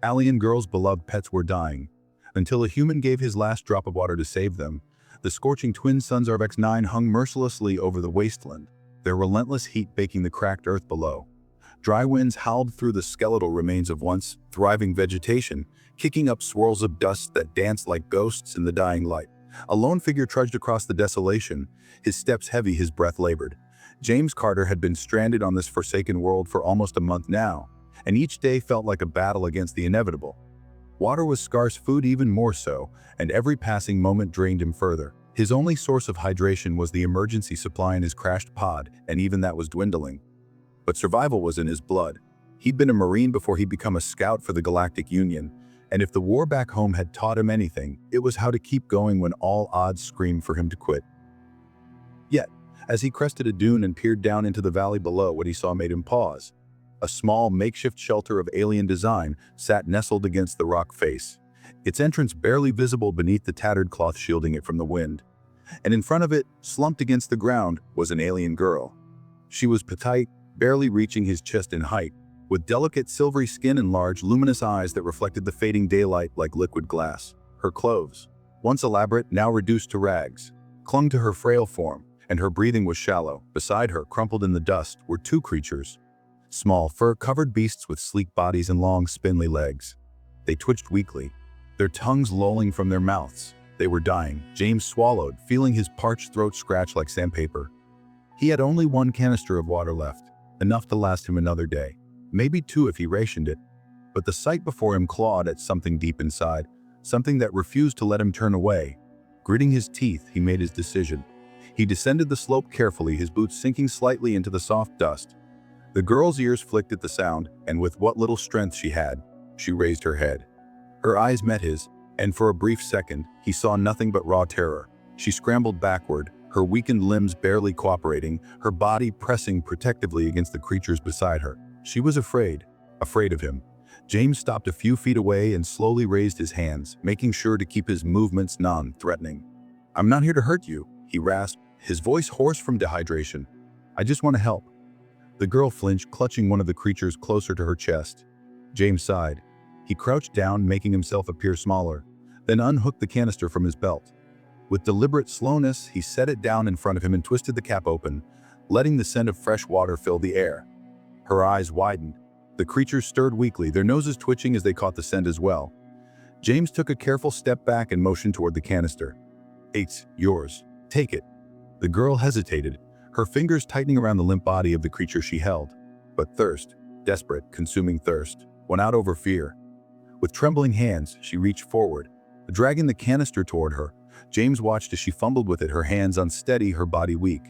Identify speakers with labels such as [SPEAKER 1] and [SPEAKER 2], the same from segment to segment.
[SPEAKER 1] Alien girl's beloved pets were dying, until a human gave his last drop of water to save them. The scorching twin suns of X9 hung mercilessly over the wasteland, their relentless heat baking the cracked earth below. Dry winds howled through the skeletal remains of once thriving vegetation, kicking up swirls of dust that danced like ghosts in the dying light. A lone figure trudged across the desolation, his steps heavy, his breath labored. James Carter had been stranded on this forsaken world for almost a month now, and each day felt like a battle against the inevitable. Water was scarce, food even more so, and every passing moment drained him further. His only source of hydration was the emergency supply in his crashed pod, and even that was dwindling. But survival was in his blood. He'd been a Marine before he'd become a scout for the Galactic Union, and if the war back home had taught him anything, it was how to keep going when all odds screamed for him to quit. Yet, as he crested a dune and peered down into the valley below, what he saw made him pause. A small, makeshift shelter of alien design sat nestled against the rock face, its entrance barely visible beneath the tattered cloth shielding it from the wind. And in front of it, slumped against the ground, was an alien girl. She was petite, barely reaching his chest in height, with delicate silvery skin and large, luminous eyes that reflected the fading daylight like liquid glass. Her clothes, once elaborate, now reduced to rags, clung to her frail form, and her breathing was shallow. Beside her, crumpled in the dust, were two creatures. Small, fur-covered beasts with sleek bodies and long, spindly legs. They twitched weakly, their tongues lolling from their mouths. They were dying. James swallowed, feeling his parched throat scratch like sandpaper. He had only one canister of water left, enough to last him another day. Maybe two if he rationed it. But the sight before him clawed at something deep inside, something that refused to let him turn away. Gritting his teeth, he made his decision. He descended the slope carefully, his boots sinking slightly into the soft dust. The girl's ears flicked at the sound, and with what little strength she had, she raised her head. Her eyes met his, and for a brief second, he saw nothing but raw terror. She scrambled backward, her weakened limbs barely cooperating, her body pressing protectively against the creatures beside her. She was afraid of him. James stopped a few feet away and slowly raised his hands, making sure to keep his movements non-threatening. "I'm not here to hurt you," he rasped, his voice hoarse from dehydration. "I just want to help." The girl flinched, clutching one of the creatures closer to her chest. James sighed. He crouched down, making himself appear smaller, then unhooked the canister from his belt. With deliberate slowness, he set it down in front of him and twisted the cap open, letting the scent of fresh water fill the air. Her eyes widened. The creatures stirred weakly, their noses twitching as they caught the scent as well. James took a careful step back and motioned toward the canister. "It's yours. Take it." The girl hesitated, her fingers tightening around the limp body of the creature she held. But thirst, desperate, consuming thirst, won out over fear. With trembling hands, she reached forward, dragging the canister toward her. James watched as she fumbled with it, her hands unsteady, her body weak.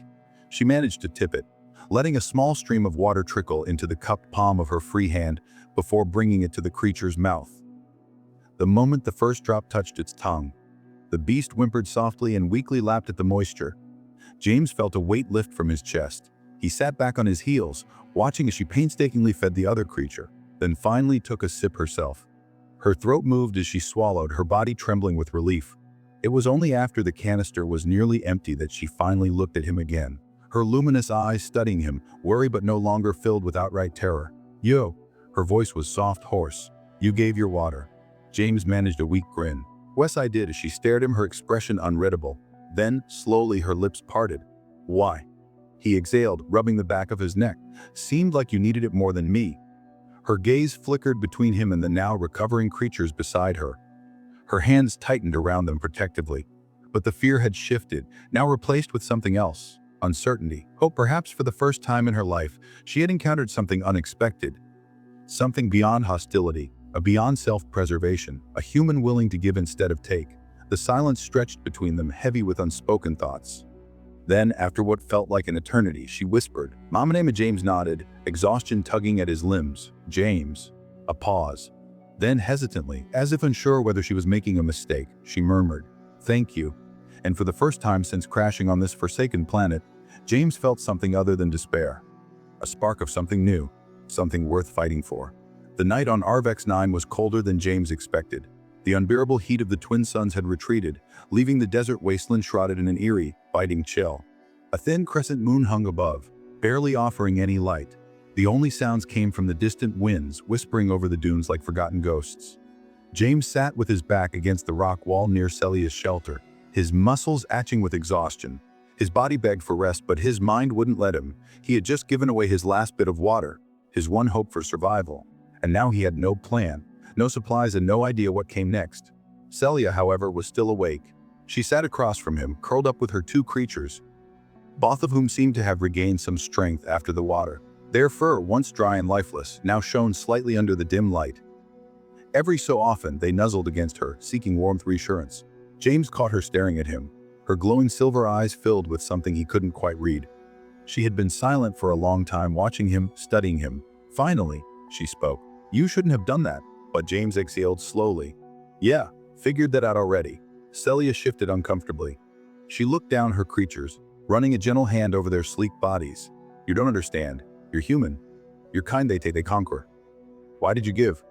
[SPEAKER 1] She managed to tip it, letting a small stream of water trickle into the cupped palm of her free hand before bringing it to the creature's mouth. The moment the first drop touched its tongue, the beast whimpered softly and weakly lapped at the moisture. James felt a weight lift from his chest. He sat back on his heels, watching as she painstakingly fed the other creature, then finally took a sip herself. Her throat moved as she swallowed, her body trembling with relief. It was only after the canister was nearly empty that she finally looked at him again, her luminous eyes studying him, worry but no longer filled with outright terror. "Yo," her voice was soft, hoarse. "You gave your water." James managed a weak grin. "Wes, I did," as she stared at him, her expression unreadable. Then, slowly, her lips parted. "Why?" He exhaled, rubbing the back of his neck. "Seemed like you needed it more than me." Her gaze flickered between him and the now recovering creatures beside her. Her hands tightened around them protectively. But the fear had shifted, now replaced with something else. Uncertainty, hope. Perhaps for the first time in her life, she had encountered something unexpected. Something beyond hostility, a beyond self-preservation, a human willing to give instead of take. The silence stretched between them, heavy with unspoken thoughts. Then, after what felt like an eternity, she whispered, "Mama name." James nodded, exhaustion tugging at his limbs. "James." A pause. Then hesitantly, as if unsure whether she was making a mistake, she murmured, "Thank you." And for the first time since crashing on this forsaken planet, James felt something other than despair. A spark of something new, something worth fighting for. The night on Arvex-9 was colder than James expected. The unbearable heat of the twin suns had retreated, leaving the desert wasteland shrouded in an eerie, biting chill. A thin crescent moon hung above, barely offering any light. The only sounds came from the distant winds whispering over the dunes like forgotten ghosts. James sat with his back against the rock wall near Celia's shelter, his muscles atching with exhaustion. His body begged for rest, but his mind wouldn't let him. He had just given away his last bit of water, his one hope for survival. And now he had no plan, no supplies, and no idea what came next. Celia, however, was still awake. She sat across from him, curled up with her two creatures, both of whom seemed to have regained some strength after the water. Their fur, once dry and lifeless, now shone slightly under the dim light. Every so often, they nuzzled against her, seeking warmth reassurance. James caught her staring at him, her glowing silver eyes filled with something he couldn't quite read. She had been silent for a long time, watching him, studying him. Finally, she spoke. "You shouldn't have done that." But James exhaled slowly. "Yeah, figured that out already." Celia shifted uncomfortably. She looked down her creatures, running a gentle hand over their sleek bodies. "You don't understand. You're human. You're kind, they conquer. Why did you give?"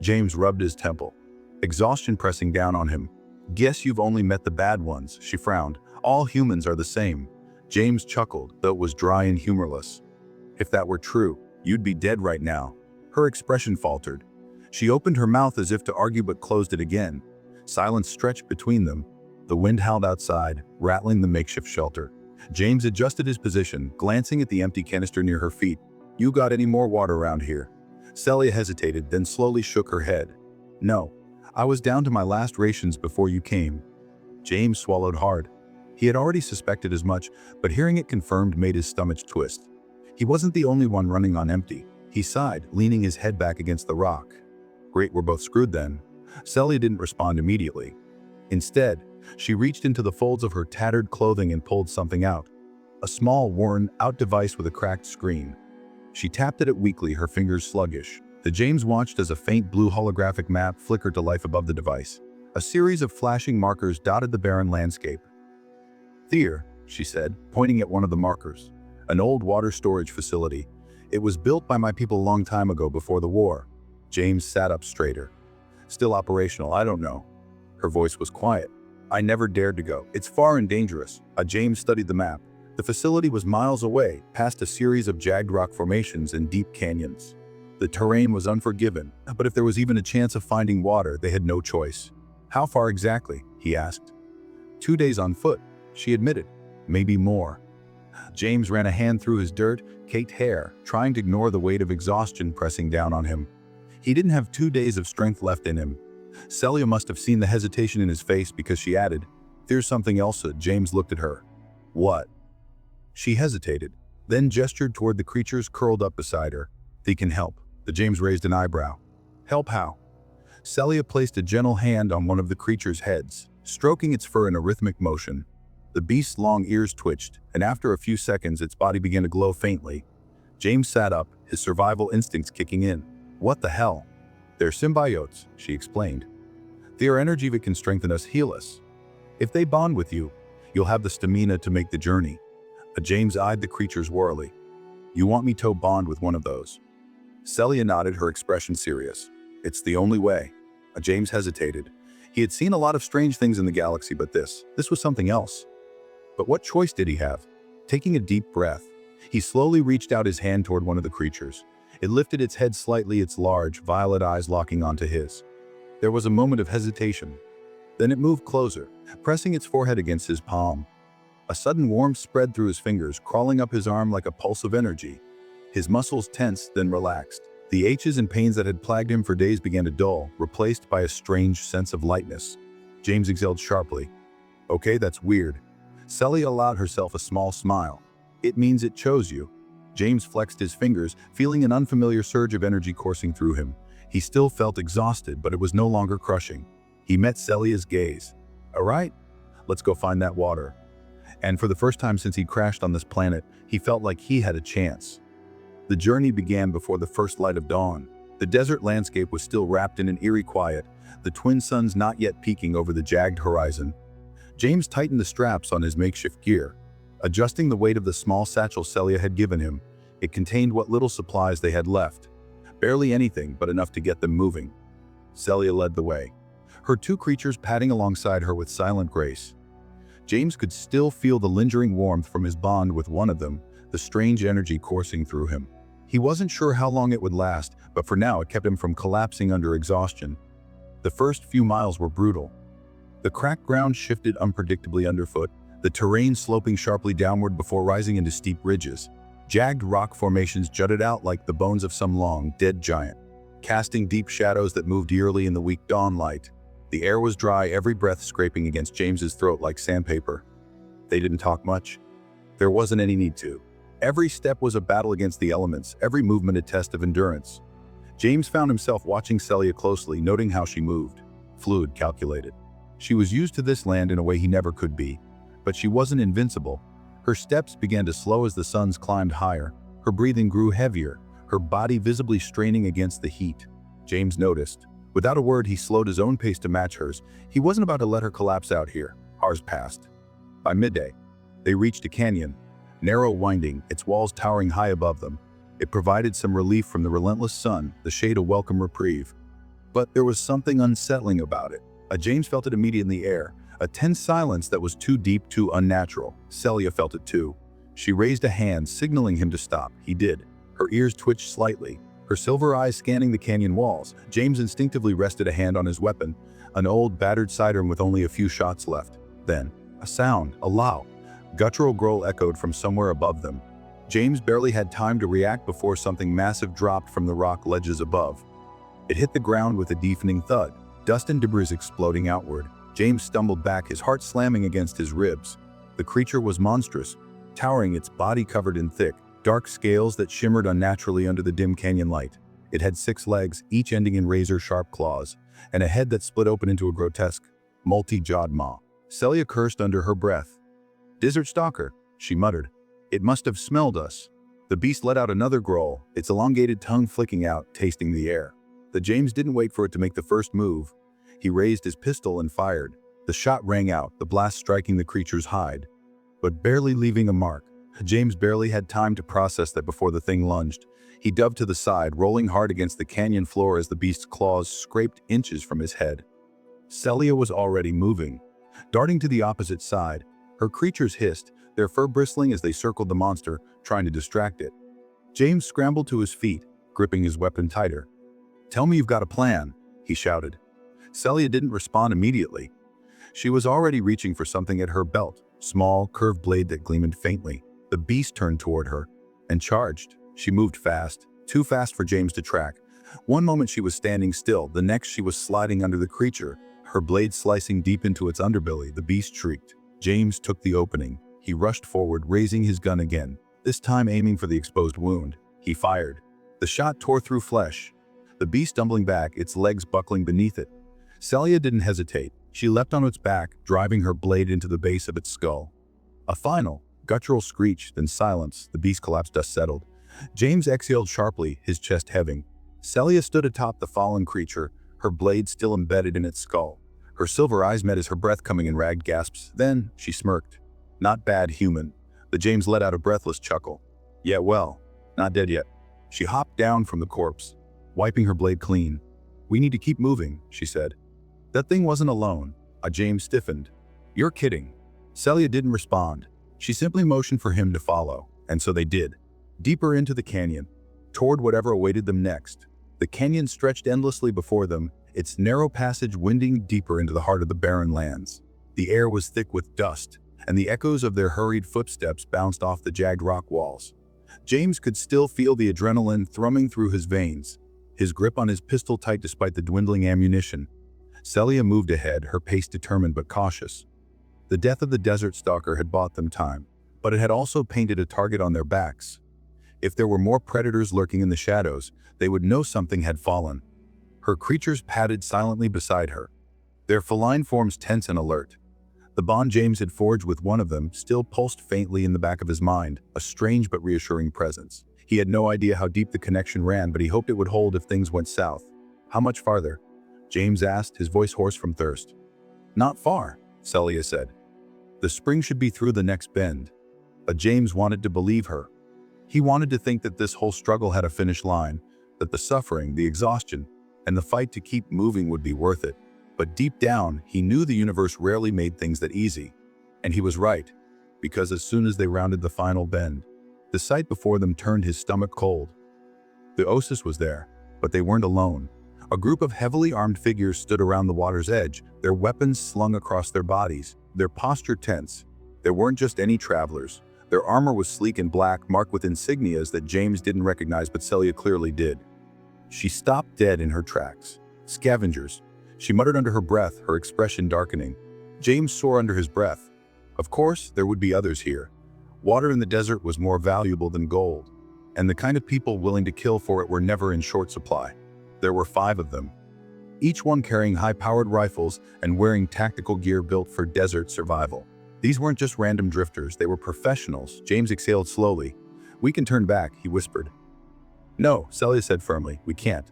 [SPEAKER 1] James rubbed his temple, exhaustion pressing down on him. "Guess you've only met the bad ones," she frowned. "All humans are the same." James chuckled, though it was dry and humorless. "If that were true, you'd be dead right now." Her expression faltered. She opened her mouth as if to argue but closed it again. Silence stretched between them. The wind howled outside, rattling the makeshift shelter. James adjusted his position, glancing at the empty canister near her feet. "You got any more water around here?" Celia hesitated, then slowly shook her head. "No, I was down to my last rations before you came." James swallowed hard. He had already suspected as much, but hearing it confirmed made his stomach twist. He wasn't the only one running on empty. He sighed, leaning his head back against the rock. "Great, we're both screwed then." Celia didn't respond immediately. Instead, she reached into the folds of her tattered clothing and pulled something out. A small, worn-out device with a cracked screen. She tapped at it weakly, her fingers sluggish. James watched as a faint blue holographic map flickered to life above the device. A series of flashing markers dotted the barren landscape. "There," she said, pointing at one of the markers. "An old water storage facility. It was built by my people a long time ago before the war." James sat up straighter. "Still operational, I don't know." Her voice was quiet. "I never dared to go. It's far and dangerous." James studied the map. The facility was miles away, past a series of jagged rock formations and deep canyons. The terrain was unforgiving, but if there was even a chance of finding water, they had no choice. "How far exactly?" he asked. 2 days on foot," she admitted. "Maybe more." James ran a hand through his dirt-caked hair, trying to ignore the weight of exhaustion pressing down on him. He didn't have 2 days of strength left in him. Celia must have seen the hesitation in his face because she added, "There's something else." James looked at her. "What?" She hesitated, then gestured toward the creatures curled up beside her. "They can help." James raised an eyebrow. "Help how?" Celia placed a gentle hand on one of the creature's heads, stroking its fur in a rhythmic motion. The beast's long ears twitched, and after a few seconds its body began to glow faintly. James sat up, his survival instincts kicking in. "What the hell?" "They're symbiotes," she explained. "Their energy that can strengthen us, heal us. If they bond with you, you'll have the stamina to make the journey." James eyed the creatures warily. "You want me to bond with one of those?" Celia nodded, her expression serious. "It's the only way." James hesitated. He had seen a lot of strange things in the galaxy, but this was something else. But what choice did he have? Taking a deep breath, he slowly reached out his hand toward one of the creatures. It lifted its head slightly, its large, violet eyes locking onto his. There was a moment of hesitation. Then it moved closer, pressing its forehead against his palm. A sudden warmth spread through his fingers, crawling up his arm like a pulse of energy. His muscles tensed, then relaxed. The aches and pains that had plagued him for days began to dull, replaced by a strange sense of lightness. James exhaled sharply. "Okay, that's weird." Celia allowed herself a small smile. "It means it chose you." James flexed his fingers, feeling an unfamiliar surge of energy coursing through him. He still felt exhausted, but it was no longer crushing. He met Celia's gaze. "All right, let's go find that water." And for the first time since he'd crashed on this planet, he felt like he had a chance. The journey began before the first light of dawn. The desert landscape was still wrapped in an eerie quiet, the twin suns not yet peeking over the jagged horizon. James tightened the straps on his makeshift gear, adjusting the weight of the small satchel Celia had given him. It contained what little supplies they had left. Barely anything, but enough to get them moving. Celia led the way, her two creatures padding alongside her with silent grace. James could still feel the lingering warmth from his bond with one of them, the strange energy coursing through him. He wasn't sure how long it would last, but for now it kept him from collapsing under exhaustion. The first few miles were brutal. The cracked ground shifted unpredictably underfoot, the terrain sloping sharply downward before rising into steep ridges. Jagged rock formations jutted out like the bones of some long, dead giant, casting deep shadows that moved eerily in the weak dawn light. The air was dry, every breath scraping against James's throat like sandpaper. They didn't talk much. There wasn't any need to. Every step was a battle against the elements, every movement a test of endurance. James found himself watching Celia closely, noting how she moved. Fluid, calculated. She was used to this land in a way he never could be. But she wasn't invincible. Her steps began to slow as the suns climbed higher. Her breathing grew heavier, her body visibly straining against the heat. James noticed. Without a word, he slowed his own pace to match hers. He wasn't about to let her collapse out here. Hours passed. By midday, they reached a canyon, narrow, winding, its walls towering high above them. It provided some relief from the relentless sun, the shade a welcome reprieve. But there was something unsettling about it. James felt it immediately in the air, a tense silence that was too deep, too unnatural. Celia felt it too. She raised a hand, signaling him to stop. He did. Her ears twitched slightly, her silver eyes scanning the canyon walls. James instinctively rested a hand on his weapon, an old, battered sidearm with only a few shots left. Then, a sound, a loud, guttural growl echoed from somewhere above them. James barely had time to react before something massive dropped from the rock ledges above. It hit the ground with a deafening thud, dust and debris exploding outward. James stumbled back, his heart slamming against his ribs. The creature was monstrous, towering, its body covered in thick, dark scales that shimmered unnaturally under the dim canyon light. It had 6 legs, each ending in razor-sharp claws, and a head that split open into a grotesque, multi-jawed maw. Celia cursed under her breath. "Desert stalker," she muttered. "It must have smelled us." The beast let out another growl, its elongated tongue flicking out, tasting the air. James didn't wait for it to make the first move. He raised his pistol and fired. The shot rang out, the blast striking the creature's hide, but barely leaving a mark. James barely had time to process that before the thing lunged. He dove to the side, rolling hard against the canyon floor as the beast's claws scraped inches from his head. Celia was already moving, darting to the opposite side. Her creatures hissed, their fur bristling as they circled the monster, trying to distract it. James scrambled to his feet, gripping his weapon tighter. "Tell me you've got a plan," he shouted. Celia didn't respond immediately. She was already reaching for something at her belt, small, curved blade that gleamed faintly. The beast turned toward her and charged. She moved fast, too fast for James to track. One moment she was standing still, the next she was sliding under the creature, her blade slicing deep into its underbelly. The beast shrieked. James took the opening. He rushed forward, raising his gun again, this time aiming for the exposed wound. He fired. The shot tore through flesh, the beast stumbling back, its legs buckling beneath it. Celia didn't hesitate. She leapt on its back, driving her blade into the base of its skull. A final, guttural screech, then silence. The beast collapsed, dust settled. James exhaled sharply, his chest heaving. Celia stood atop the fallen creature, her blade still embedded in its skull. Her silver eyes met as her breath coming in ragged gasps. Then, she smirked. "Not bad, human." James let out a breathless chuckle. "Yeah, well, not dead yet." She hopped down from the corpse, wiping her blade clean. "We need to keep moving," she said. "That thing wasn't alone." James stiffened. "You're kidding." Celia didn't respond. She simply motioned for him to follow, and so they did. Deeper into the canyon, toward whatever awaited them next. The canyon stretched endlessly before them, its narrow passage winding deeper into the heart of the barren lands. The air was thick with dust, and the echoes of their hurried footsteps bounced off the jagged rock walls. James could still feel the adrenaline thrumming through his veins, his grip on his pistol tight despite the dwindling ammunition. Celia moved ahead, her pace determined but cautious. The death of the desert stalker had bought them time, but it had also painted a target on their backs. If there were more predators lurking in the shadows, they would know something had fallen. Her creatures padded silently beside her, their feline forms tense and alert. The bond James had forged with one of them still pulsed faintly in the back of his mind, a strange but reassuring presence. He had no idea how deep the connection ran, but he hoped it would hold if things went south. "How much farther?" James asked, his voice hoarse from thirst. "Not far," Celia said. "The spring should be through the next bend." But James wanted to believe her. He wanted to think that this whole struggle had a finish line, that the suffering, the exhaustion, and the fight to keep moving would be worth it. But deep down, he knew the universe rarely made things that easy. And he was right, because as soon as they rounded the final bend, the sight before them turned his stomach cold. The Osis was there, but they weren't alone. A group of heavily armed figures stood around the water's edge, their weapons slung across their bodies, their posture tense. They weren't just any travelers. Their armor was sleek and black, marked with insignias that James didn't recognize, but Celia clearly did. She stopped dead in her tracks. Scavengers. She muttered under her breath, her expression darkening. James swore under his breath. Of course, there would be others here. Water in the desert was more valuable than gold, and the kind of people willing to kill for it were never in short supply. There were 5 of them, each one carrying high-powered rifles and wearing tactical gear built for desert survival. These weren't just random drifters, they were professionals. James exhaled slowly. "We can turn back," he whispered. "No," Celia said firmly, "we can't.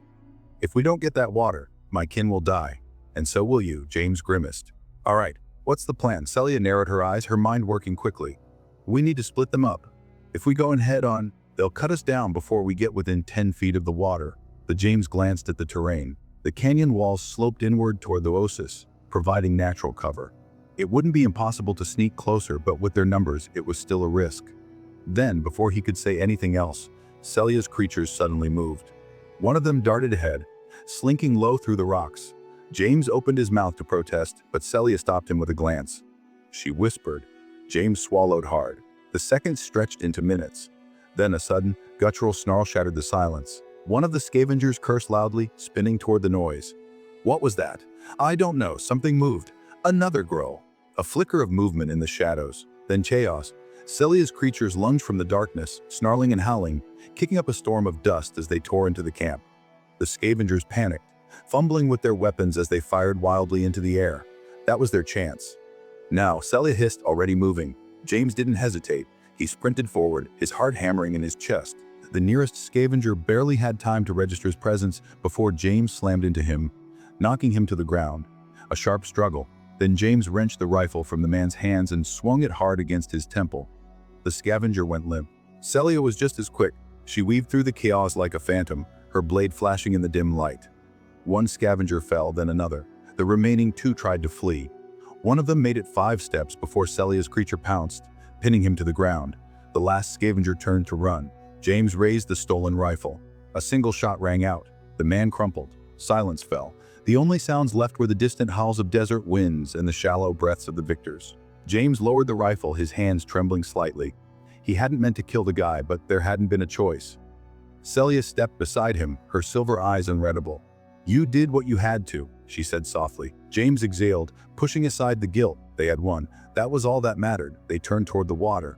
[SPEAKER 1] If we don't get that water, my kin will die. And so will you," James grimaced. "All right, what's the plan?" Celia narrowed her eyes, her mind working quickly. "We need to split them up. If we go in head-on, they'll cut us down before we get within 10 feet of the water." James glanced at the terrain. The canyon walls sloped inward toward the Osis, providing natural cover. It wouldn't be impossible to sneak closer, but with their numbers, it was still a risk. Then, before he could say anything else, Celia's creatures suddenly moved. One of them darted ahead, slinking low through the rocks. James opened his mouth to protest, but Celia stopped him with a glance. She whispered. James swallowed hard. The seconds stretched into minutes. Then a sudden, guttural snarl shattered the silence. One of the scavengers cursed loudly, spinning toward the noise. What was that? I don't know. Something moved. Another growl. A flicker of movement in the shadows. Then chaos. Celia's creatures lunged from the darkness, snarling and howling, kicking up a storm of dust as they tore into the camp. The scavengers panicked, fumbling with their weapons as they fired wildly into the air. That was their chance. Now, Celia hissed, already moving. James didn't hesitate. He sprinted forward, his heart hammering in his chest. The nearest scavenger barely had time to register his presence before James slammed into him, knocking him to the ground. A sharp struggle. Then James wrenched the rifle from the man's hands and swung it hard against his temple. The scavenger went limp. Celia was just as quick. She weaved through the chaos like a phantom, her blade flashing in the dim light. One scavenger fell, then another. The remaining 2 tried to flee. One of them made it 5 steps before Celia's creature pounced, pinning him to the ground. The last scavenger turned to run. James raised the stolen rifle. A single shot rang out. The man crumpled. Silence fell. The only sounds left were the distant howls of desert winds and the shallow breaths of the victors. James lowered the rifle, his hands trembling slightly. He hadn't meant to kill the guy, but there hadn't been a choice. Celia stepped beside him, her silver eyes unreadable. "You did what you had to," she said softly. James exhaled, pushing aside the guilt. They had won. That was all that mattered. They turned toward the water.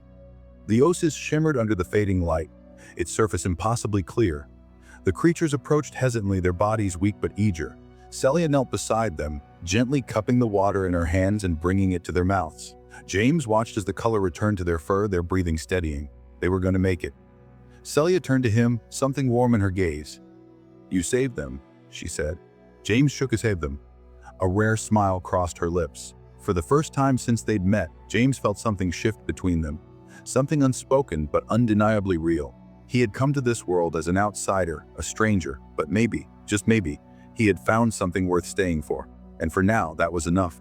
[SPEAKER 1] The Osis shimmered under the fading light, its surface impossibly clear. The creatures approached hesitantly, their bodies weak but eager. Celia knelt beside them, gently cupping the water in her hands and bringing it to their mouths. James watched as the color returned to their fur, their breathing steadying. They were going to make it. Celia turned to him, something warm in her gaze. "You saved them," she said. James shook his head. A rare smile crossed her lips. For the first time since they'd met, James felt something shift between them. Something unspoken but undeniably real. He had come to this world as an outsider, a stranger, but maybe, just maybe, he had found something worth staying for. And for now, that was enough.